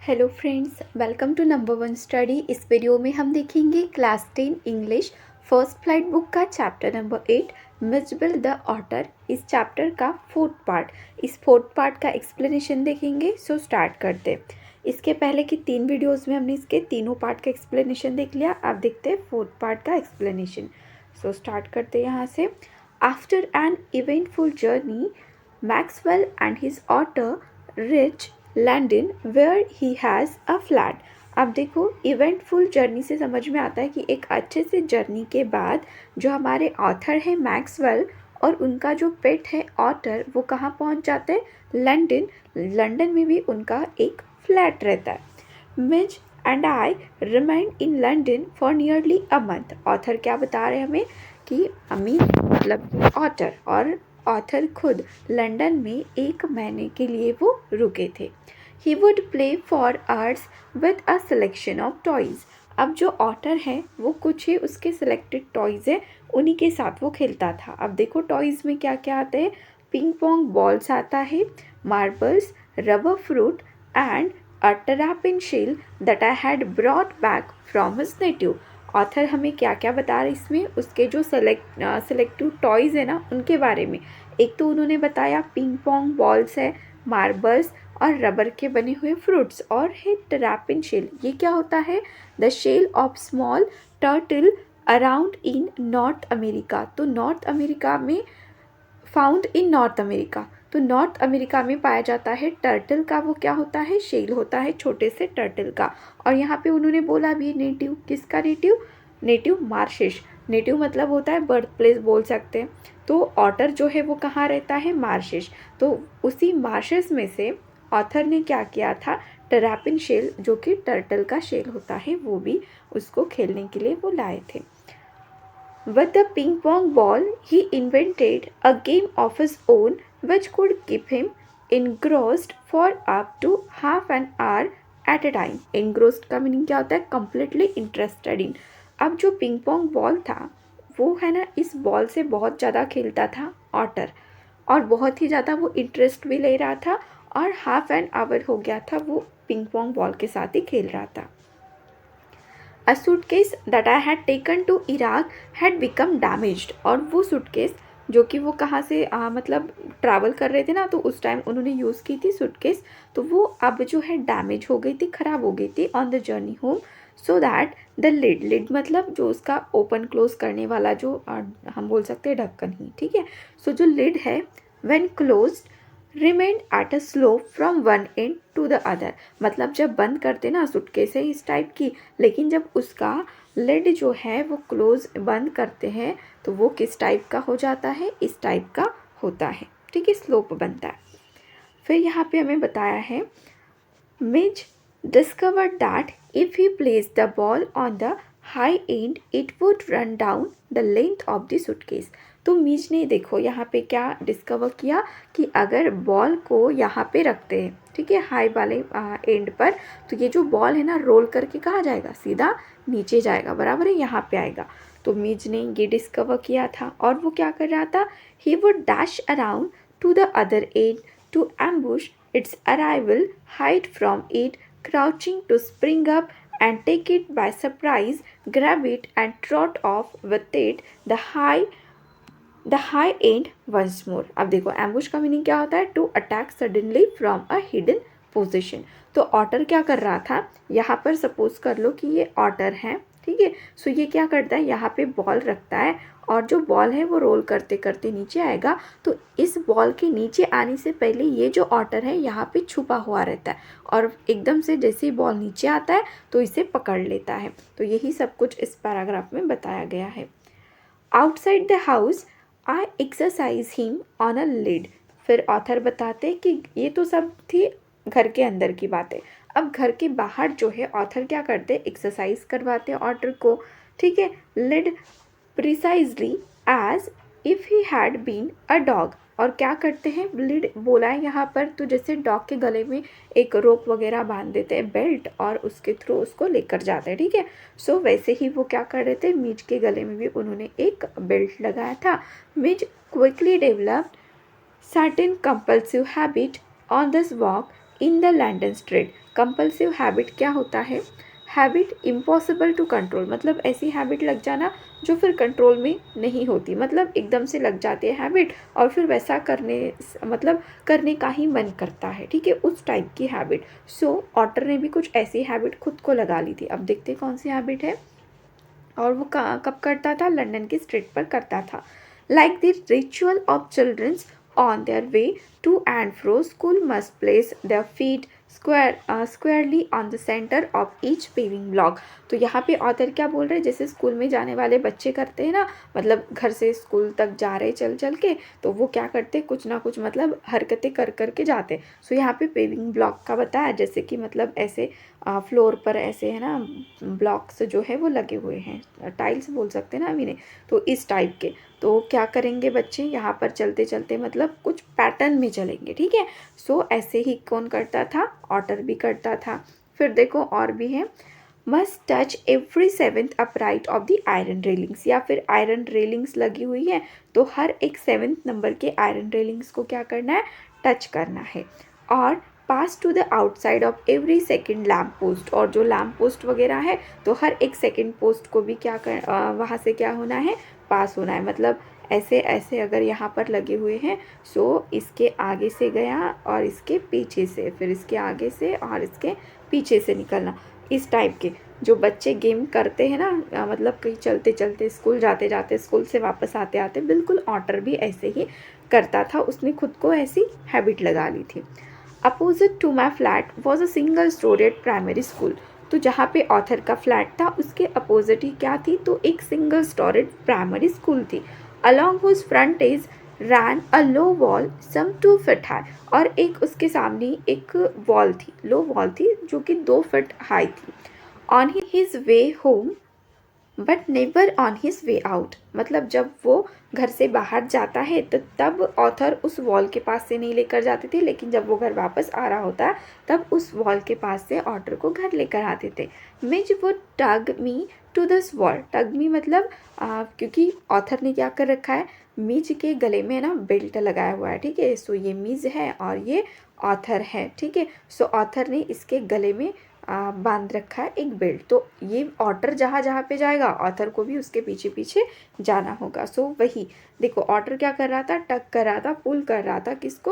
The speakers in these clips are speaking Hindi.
Hello friends, welcome to number one study. इस वीडियो में हम देखेंगे class 10 English first flight book का chapter number 8 Mijbil the otter. इस चैप्टर का फोर्थ पार्ट, इस फोर्थ पार्ट का एक्सप्लेनेशन देखेंगे। सो स्टार्ट करते हैं। इसके पहले की 3 वीडियोस में हमने इसके तीनों पार्ट का एक्सप्लेनेशन देख लिया। अब देखते हैं फोर्थ पार्ट का एक्सप्लेनेशन। सो स्टार्ट करते हैं यहाँ से। After an eventful journey Maxwell and his otter reach London where he has a flat. अब देखो, इवेंटफुल जर्नी से समझ में आता है कि एक अच्छे से जर्नी के बाद जो हमारे ऑथर है मैक्सवेल और उनका जो पेट है ऑटर, वो कहाँ पहुँच जाते हैं? लंदन। लंदन में भी उनका एक फ्लैट रहता है। मिज and I remain in London for nearly a month. Author क्या बता रहे हैं हमें कि अमी मतलब ऑटर और ऑथर खुद लंदन में 1 महीने के लिए वो रुके थे। He would play for hours with a selection of toys. अब जो ऑटर है वो कुछ ही उसके सिलेक्टेड टॉयज़ है, उन्हीं के साथ वो खेलता था। अब देखो टॉयज़ में क्या क्या आता है? पिंग पोंग बॉल्स आता है, marbles, rubber fruit and a terrapin shell that I had brought back from his native. Author हमें क्या क्या बता रहे इसमें, उसके जो सिलेक्टिव टॉयज़ है ना उनके बारे में। एक तो उन्होंने बताया पिंग पोंग बॉल्स है, मार्बल्स और रबर के बने हुए फ्रूट्स, और है टेरापिन शेल। ये क्या होता है? The shell of small turtle around in North America. तो नॉर्थ अमेरिका में फाउंड इन नॉर्थ अमेरिका, तो नॉर्थ अमेरिका में पाया जाता है टर्टल का वो क्या होता है? शेल होता है छोटे से टर्टल का। और यहाँ पे उन्होंने बोला भी नेटिव, किसका नेटिव? Native marches. नेटिव मतलब होता है बर्थ प्लेस बोल सकते हैं। तो ऑटर जो है वो कहाँ रहता है? मार्शेस। तो उसी मार्शेस में से ऑथर ने क्या किया था? टेरापिन शेल, जो कि टर्टल का शेल होता है, वो भी उसको खेलने के लिए वो लाए थे। With the ping pong ball, he invented a game of his own which could keep him engrossed for up to half an hour at a time. Engrossed का मीनिंग क्या होता है? Completely interested in. अब जो पिंग पोंग बॉल था वो है ना, इस बॉल से बहुत ज़्यादा खेलता था ऑटर, और बहुत ही ज़्यादा वो इंटरेस्ट भी ले रहा था, और हाफ एन आवर हो गया था वो पिंग पोंग बॉल के साथ ही खेल रहा था। A suitcase that I had taken to Iraq had become damaged. और वो सूटकेस जो कि वो कहाँ से मतलब ट्रैवल कर रहे थे ना, तो उस टाइम उन्होंने यूज़ की थी सूटकेस, तो वो अब जो है डैमेज हो गई थी, ख़राब हो गई थी on the journey home. So that the lid, lid मतलब जो उसका ओपन क्लोज करने वाला जो हम बोल सकते हैं ढक्कन ही, ठीक है। सो जो लिड है when closed remain at a slope from one end to the other. मतलब जब बंद करते ना सूटकेस है इस टाइप की, लेकिन जब उसका लिड जो है वो क्लोज बंद करते हैं तो वो किस टाइप का हो जाता है? इस टाइप का होता है, ठीक है, स्लोप बनता है। फिर यहाँ पे हमें बताया है मिज discovered that if he placed the ball on the high end it would run down the length of the suitcase। तो मिज ने देखो यहाँ पे क्या डिस्कवर किया कि अगर बॉल को यहाँ पे रखते हैं, ठीक है, हाई वाले एंड पर, तो ये जो बॉल है ना रोल करके कहाँ जाएगा? सीधा नीचे जाएगा, बराबर है, यहाँ पे आएगा। तो मिज ने ये डिस्कवर किया था, और वो क्या कर रहा था? He would dash around to the other end to ambush its arrival, hide from it, crouching to spring up and take it by surprise, grab it and trot off with it the high end once more। अब देखो ambush का मीनिंग क्या होता है? To attack suddenly from a hidden position. तो ऑटर क्या कर रहा था? यहाँ पर सपोज कर लो कि ये ऑटर है, ठीक है। सो ये क्या करता है? यहाँ पे बॉल रखता है, और जो बॉल है वो रोल करते करते नीचे आएगा। तो इस बॉल के नीचे आने से पहले ये जो ऑटर है यहाँ पे छुपा हुआ रहता है, और एकदम से जैसे ही बॉल नीचे आता है तो इसे पकड़ लेता है। तो यही सब कुछ इस पैराग्राफ में बताया गया है। Outside the house I exercise him on a lid. फिर ऑथर बताते कि ये तो सब थी घर के अंदर की बातें। अब घर के बाहर जो है ऑथर क्या करते? एक्सरसाइज करवाते ऑटर को, ठीक है, lid precisely as if he had been a dog. और क्या करते हैं? लीड बोला है यहाँ पर, तो जैसे डॉग के गले में एक रोप वगैरह बांध देते हैं, बेल्ट, और उसके थ्रू उसको लेकर जाते हैं, ठीक है। सो वैसे ही वो क्या कर रहे थे? मिज के गले में भी उन्होंने एक बेल्ट लगाया था। Mij quickly developed certain compulsive habit on this walk in the London street. Compulsive habit क्या होता है? हैबिट इम्पॉसिबल टू कंट्रोल, मतलब ऐसी हैबिट लग जाना जो फिर कंट्रोल में नहीं होती, मतलब एकदम से लग जाती है हैबिट और फिर वैसा करने का ही मन करता है, ठीक है, उस टाइप की हैबिट। सो ऑटर ने भी कुछ ऐसी हैबिट खुद को लगा ली थी। अब देखते कौन सी हैबिट है और वो कब करता था? लंदन की स्ट्रीट पर करता था। Like the ritual of childrens on their way to and fro, school must place their feet squarely on the centre of each paving block. तो यहाँ पे ऑथर क्या बोल रहे हैं, जैसे स्कूल में जाने वाले बच्चे करते हैं ना, मतलब घर से स्कूल तक जा रहे चल चल के, तो वो क्या करते, कुछ ना कुछ मतलब हरकतें कर कर के जाते। सो यहाँ पे पेविंग ब्लॉक का बताया, जैसे कि मतलब ऐसे फ्लोर पर ऐसे है ना ब्लॉक्स जो है वो लगे हुए हैं, टाइल्स बोल सकते हैं ना अभी ने, तो इस टाइप के। तो क्या करेंगे बच्चे, यहाँ पर चलते चलते मतलब कुछ पैटर्न में चलेंगे, ठीक है। सो ऐसे ही कौन करता था? ऑटर भी करता था। फिर देखो और भी है, must touch every seventh upright of the iron railings, या फिर आयरन रेलिंग्स लगी हुई है तो हर एक 7th नंबर के आयरन रेलिंग्स को क्या करना है? टच करना है। और pass to the outside of every second lamp post, और जो लैम्प पोस्ट वगैरह है तो हर एक सेकेंड पोस्ट को भी क्या वहाँ से क्या होना है? पास होना है। मतलब ऐसे ऐसे अगर यहाँ पर लगे हुए हैं, सो इसके आगे से गया और इसके पीछे से, फिर इसके आगे से और इसके पीछे से निकलना, इस टाइप के। जो बच्चे गेम करते हैं ना, मतलब कहीं चलते चलते, स्कूल जाते जाते, स्कूल से वापस आते आते, बिल्कुल ऑटर भी ऐसे ही करता था, उसने खुद को ऐसी हैबिट लगा ली थी। Opposite to my flat was a single storeyed primary school. तो जहाँ पे ऑथर का फ्लैट था उसके अपोजिट ही क्या थी? तो एक सिंगल स्टोरेड प्राइमरी स्कूल थी। अलॉन्ग हुज फ्रंटेज रैन अ लो वॉल सम 2 फीट हाई, और एक उसके सामने एक वॉल थी, लो वॉल थी जो कि 2 फीट हाई थी। On his way home but never on his way out, मतलब जब वो घर से बाहर जाता है तो तब ऑथर उस वॉल के पास से नहीं लेकर जाते थे, लेकिन जब वो घर वापस आ रहा होता है तब उस वॉल के पास से ऑथर को घर लेकर आते थे। मिज वो टग मी टू दिस वॉल, टग मी मतलब क्योंकि ऑथर ने क्या कर रखा है, मिज के गले में ना बेल्ट लगाया हुआ है, ठीक है। सो ये मिज है और ये ऑथर है, ठीक है। सो ऑथर ने इसके गले में बांध रखा है एक बेल्ट, तो ये ऑटर जहाँ जहाँ पे जाएगा ऑथर को भी उसके पीछे पीछे जाना होगा। सो वही देखो, ऑटर क्या कर रहा था? टक कर रहा था, पुल कर रहा था किसको?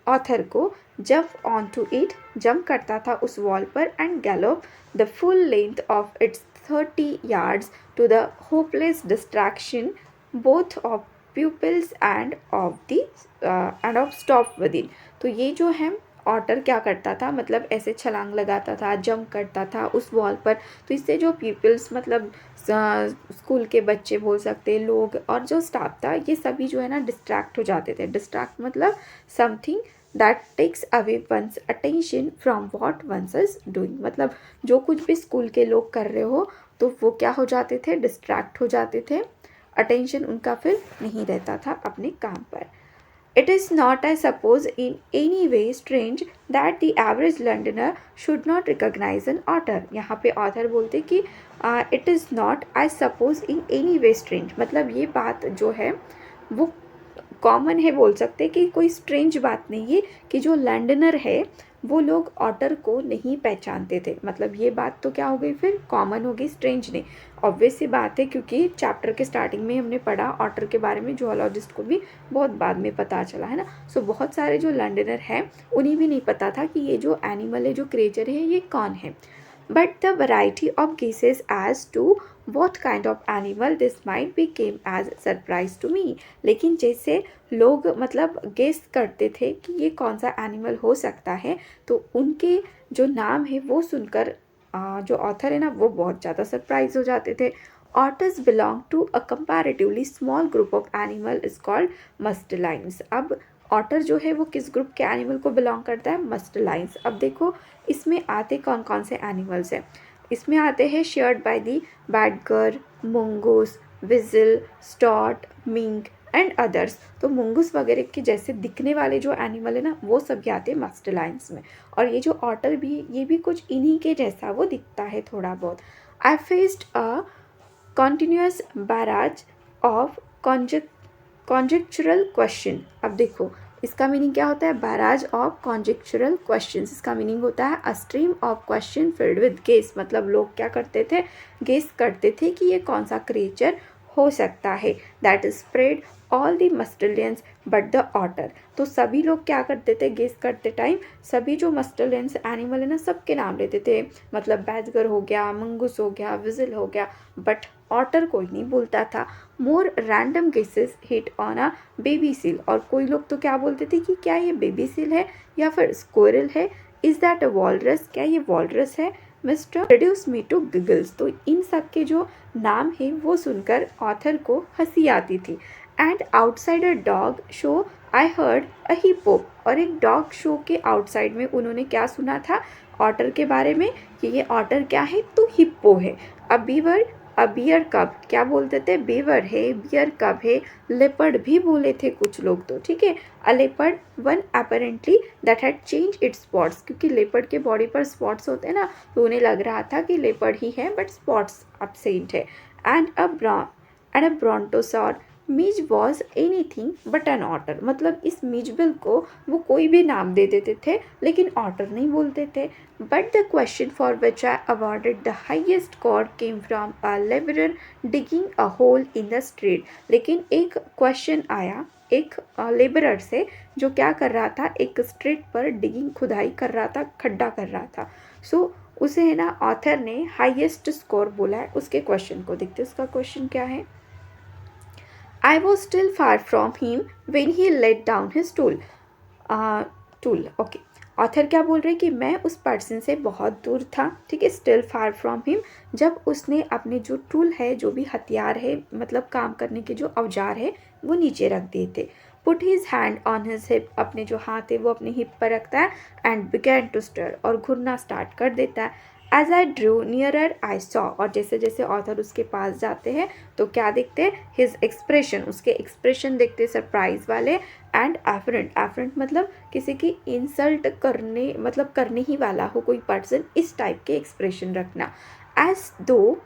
ऑथर को। Jump on to it, jump करता था उस वॉल पर, and gallop the full length of its 30 yards to the hopeless distraction both of pupils and of staff within. तो ये जो है ऑटर क्या करता था, मतलब ऐसे छलांग लगाता था, जंप करता था उस वॉल पर, तो इससे जो पीपल्स मतलब स्कूल के बच्चे बोल सकते, लोग और जो स्टाफ था, ये सभी जो है ना डिस्ट्रैक्ट हो जाते थे। डिस्ट्रैक्ट मतलब something that takes away one's attention from what one's is doing, मतलब जो कुछ भी स्कूल के लोग कर रहे हो तो वो क्या हो जाते थे? डिस्ट्रैक्ट हो जाते थे, अटेंशन उनका फिर नहीं रहता था अपने काम पर। It is not, I suppose, in any way strange that the average Londoner should not recognize an author. यहाँ पे author बोलते कि it is not, I suppose, in any way strange, मतलब ये बात जो है वो कॉमन है, बोल सकते कि कोई स्ट्रेंज बात नहीं है कि जो लंडनर है वो लोग ऑटर को नहीं पहचानते थे। मतलब ये बात तो क्या हो गई फिर? कॉमन हो गई, स्ट्रेंज नहीं। ऑब्वियस सी बात है, क्योंकि चैप्टर के स्टार्टिंग में हमने पढ़ा ऑटर के बारे में, जूलॉजिस्ट को भी बहुत बाद में पता चला है ना। सो बहुत सारे जो लंडनर हैं उन्हें भी नहीं पता था कि ये जो एनिमल है, जो क्रिएचर है, ये कौन है। But the variety of guesses as to what kind of animal this might be came as a surprise to me. लेकिन जैसे लोग मतलब गेस करते थे कि ये कौन सा एनिमल हो सकता है, तो उनके जो नाम है वो सुनकर जो ऑथर है ना वो बहुत ज़्यादा सरप्राइज हो जाते थे। Otters belong to a comparatively small group of animal is called mustelines. अब ऑटर जो है वो किस ग्रुप के एनिमल को बिलोंग करता है? मस्टलाइंस। अब देखो इसमें आते कौन कौन से एनिमल्स हैं? इसमें आते हैं shared by the badger, mongoose, weasel, stoat, mink and others. तो मंगूस वगैरह के जैसे दिखने वाले जो एनिमल है ना वो सभी आते हैं मस्टलाइंस में। और ये जो ऑटर भी, ये भी कुछ इन्हीं के जैसा वो दिखता है थोड़ा बहुत। I faced a continuous barrage of conjectural question. अब देखो इसका मीनिंग क्या होता है? Barrage of conjectural questions. इसका मीनिंग होता है a stream of question filled with guess, मतलब लोग क्या करते थे? गेस करते थे कि ये कौन सा क्रिएचर हो सकता है। That is spread all the mustelines but the otter. तो सभी लोग क्या करते थे? गेस करते टाइम सभी जो मस्टलियंस एनिमल है ना, सबके नाम लेते थे, मतलब बैजगर हो गया, मंगूस हो गया, विजिल हो गया, बट ऑटर कोई नहीं बोलता था। More random guesses hit on a baby seal, और कोई लोग तो क्या बोलते थे कि क्या ये बेबी सील है या फिर स्क्विरल है? इज दैट अ वॉलरस, क्या ये वॉलरस है? Mister reduce me to giggles. तो इन सब के जो नाम है वो सुनकर ऑथर को हंसी आती थी। And outside a dog show I heard a hippo, और एक डॉग शो के आउटसाइड में उन्होंने क्या सुना था ऑटर के बारे में कि ये ऑटर क्या है? तो हिप्पो है। अ बीवर अ बियर कब, क्या बोलते थे? बेवर है, बियर कब है, लेपर्ड भी बोले थे कुछ लोग तो, ठीक है। अ leopard one apparently that had change it's spots, क्योंकि लेपर्ड के बॉडी पर स्पॉट्स होते हैं ना, तो उन्हें लग रहा था कि लेपर्ड ही है बट स्पॉट्स absent है। And a brontosaur Mij was anything but an otter, मतलब इस मिजबिल को वो कोई भी नाम दे देते थे लेकिन ऑटर नहीं बोलते थे। But the question for which I awarded the highest score came from a labourer digging a hole in the street. लेकिन एक क्वेश्चन आया एक लेबरर से, जो क्या कर रहा था? एक स्ट्रीट पर डिगिंग, खुदाई कर रहा था, खड्डा कर रहा था। सो उसे है ना ऑथर ने हाईएस्ट स्कोर बोला है उसके क्वेश्चन को। देखते उसका क्वेश्चन क्या है। I was still far from him when he let down his tool. Tool, okay. Author क्या बोल रहे हैं कि मैं उस पर्सन से बहुत दूर था, ठीक है, स्टिल फार फ्रॉम हिम, जब उसने अपने जो टूल है, जो भी हथियार है, मतलब काम करने के जो औजार है, वो नीचे रख दिए थे। Put his hand on his hip, अपने जो हाथ है वो अपने हिप पर रखता है। एंड बिगैन टू स्टर, और घुरना स्टार्ट कर देता है। As I drew nearer I saw, और जैसे जैसे ऑथर उसके पास जाते हैं तो क्या देखते हैं? हिज एक्सप्रेशन, उसके एक्सप्रेशन देखते सरप्राइज वाले। एंड एफरेंट, एफरेंट मतलब किसी की इंसल्ट करने, मतलब करने ही वाला हो कोई पर्सन, इस टाइप के एक्सप्रेशन रखना। एज दो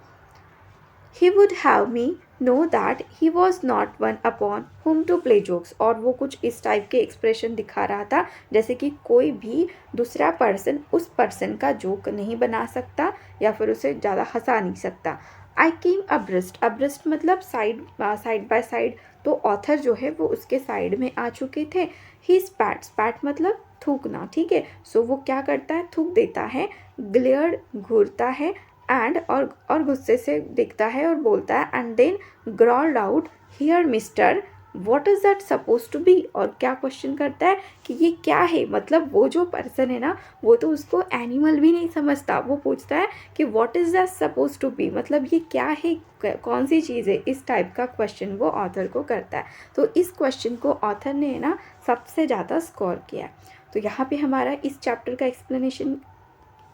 he would have me know that he was not one upon whom to play jokes, और वो कुछ इस टाइप के एक्सप्रेशन दिखा रहा था जैसे कि कोई भी दूसरा पर्सन उस पर्सन का जोक नहीं बना सकता या फिर उसे ज़्यादा हंसा नहीं सकता। आई केम अब्रिस्ट, अब्रिस्ट मतलब साइड साइड बाय साइड, तो ऑथर जो है वो उसके साइड में आ चुके थे। ही स्पैट, स्पैट मतलब थूकना, ठीक है। सो वो क्या करता है? थूक देता है। ग्लेयर, घूरता है। एंड और गुस्से से दिखता है और बोलता है and then growled out here mister what is that suppose to be, और क्या क्वेश्चन करता है कि ये क्या है? मतलब वो जो पर्सन है ना, वो तो उसको एनिमल भी नहीं समझता, वो पूछता है कि what is that suppose to be, मतलब ये क्या है, कौन सी चीज़ है? इस टाइप का क्वेश्चन वो ऑथर को करता है। तो इस क्वेश्चन को ऑथर ने ना सबसे ज़्यादा स्कोर किया। तो यहाँ पे हमारा इस चैप्टर का एक्सप्लेनेशन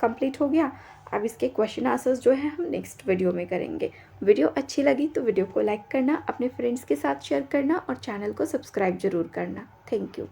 कंप्लीट हो गया। अब इसके क्वेश्चन आंसर्स जो है हम नेक्स्ट वीडियो में करेंगे। वीडियो अच्छी लगी तो वीडियो को लाइक करना, अपने फ्रेंड्स के साथ शेयर करना और चैनल को सब्सक्राइब जरूर करना। Thank you.